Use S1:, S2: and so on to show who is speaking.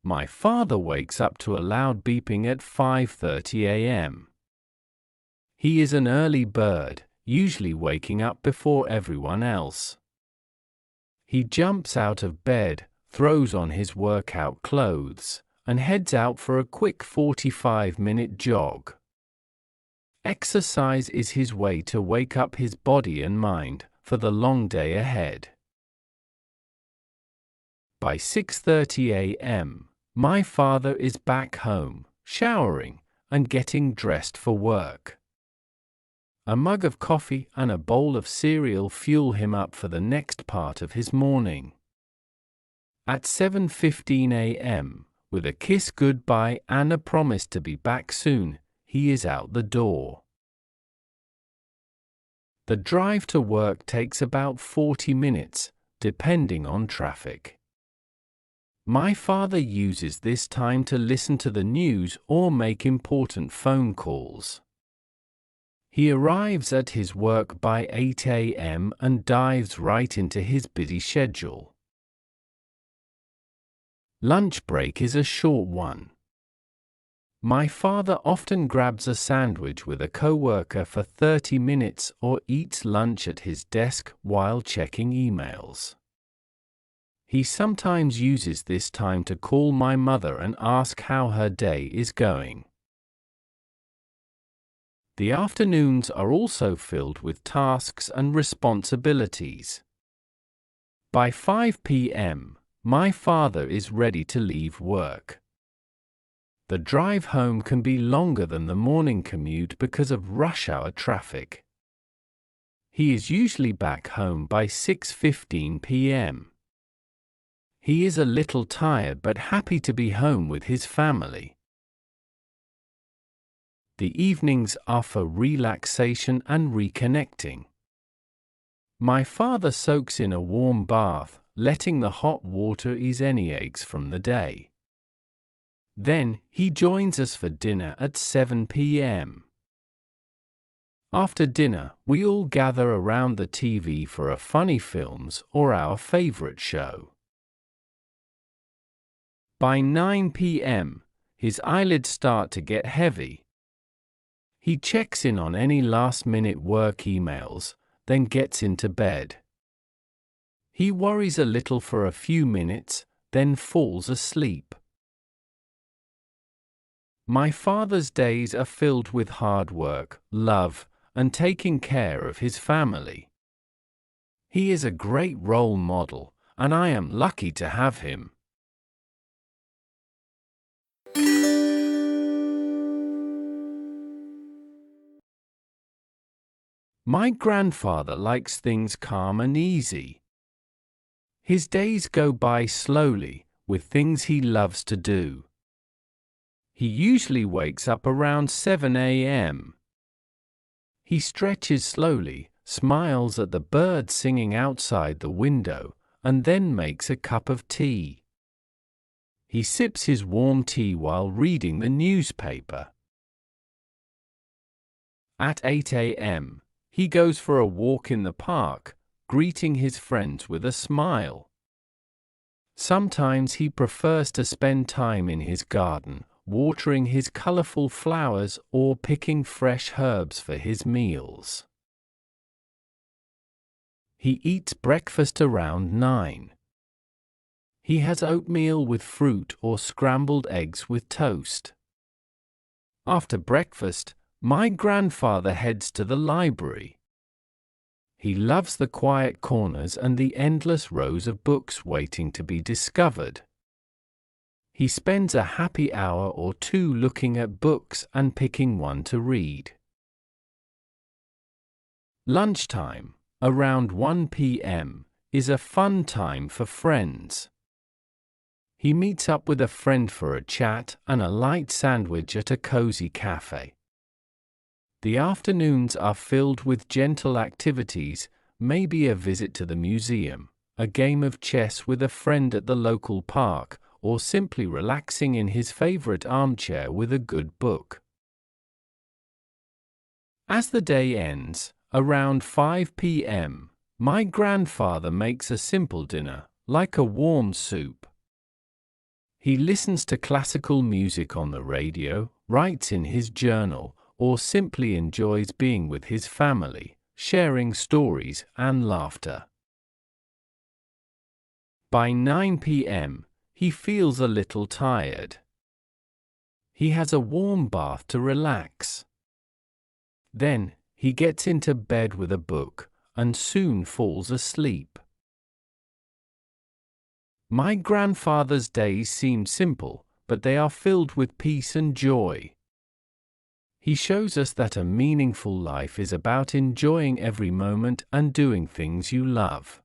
S1: my father wakes up to a loud beeping at 5:30 a.m. He is an early bird, usually waking up before everyone else. He jumps out of bed, throws on his workout clothes, and heads out for a quick 45-minute jog. Exercise is his way to wake up his body and mind for the long day ahead. By 6:30 a.m., my father is back home, showering, and getting dressed for work. A mug of coffee and a bowl of cereal fuel him up for the next part of his morning. At 7:15 a.m., with a kiss goodbye and a promise to be back soon, he is out the door. The drive to work takes about 40 minutes, depending on traffic. My father uses this time to listen to the news or make important phone calls. He arrives at his work by 8 a.m. and dives right into his busy schedule. Lunch break is a short one. My father often grabs a sandwich with a coworker for 30 minutes or eats lunch at his desk while checking emails. He sometimes uses this time to call my mother and ask how her day is going. The afternoons are also filled with tasks and responsibilities. By 5 p.m., my father is ready to leave work. The drive home can be longer than the morning commute because of rush hour traffic. He is usually back home by 6:15 p.m. He is a little tired but happy to be home with his family. The evenings are for relaxation and reconnecting. My father soaks in a warm bath, letting the hot water ease any aches from the day. Then, he joins us for dinner at 7 p.m. After dinner, we all gather around the TV for a funny films or our favorite show. By 9 p.m., his eyelids start to get heavy. He checks in on any last-minute work emails, then gets into bed. He worries a little for a few minutes, then falls asleep. My father's days are filled with hard work, love, and taking care of his family. He is a great role model, and I am lucky to have him. My grandfather likes things calm and easy. His days go by slowly, with things he loves to do. He usually wakes up around 7 a.m. He stretches slowly, smiles at the birds singing outside the window, and then makes a cup of tea. He sips his warm tea while reading the newspaper. At 8 a.m., he goes for a walk in the park, greeting his friends with a smile. Sometimes he prefers to spend time in his garden, watering his colorful flowers or picking fresh herbs for his meals. He eats breakfast around 9. He has oatmeal with fruit or scrambled eggs with toast. After breakfast, my grandfather heads to the library. He loves the quiet corners and the endless rows of books waiting to be discovered. He spends a happy hour or two looking at books and picking one to read. Lunchtime, around 1 p.m., is a fun time for friends. He meets up with a friend for a chat and a light sandwich at a cozy cafe. The afternoons are filled with gentle activities, maybe a visit to the museum, a game of chess with a friend at the local park, or simply relaxing in his favorite armchair with a good book. As the day ends, around 5 p.m., my grandfather makes a simple dinner, like a warm soup. He listens to classical music on the radio, writes in his journal, or simply enjoys being with his family, sharing stories and laughter. By 9 p.m., he feels a little tired. He has a warm bath to relax. Then, he gets into bed with a book, and soon falls asleep. My grandfather's days seem simple, but they are filled with peace and joy. He shows us that a meaningful life is about enjoying every moment and doing things you love.